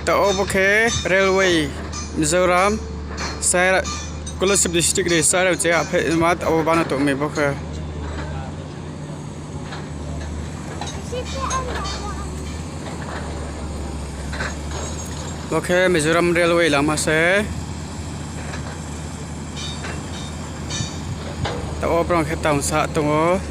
the Oboke Railway, Mizoram, Sarah Colossus District, Sarah Mat Obana to me, Boka. Okay, Mizoram Railway, Lama say. The Obrong Hetam Sato.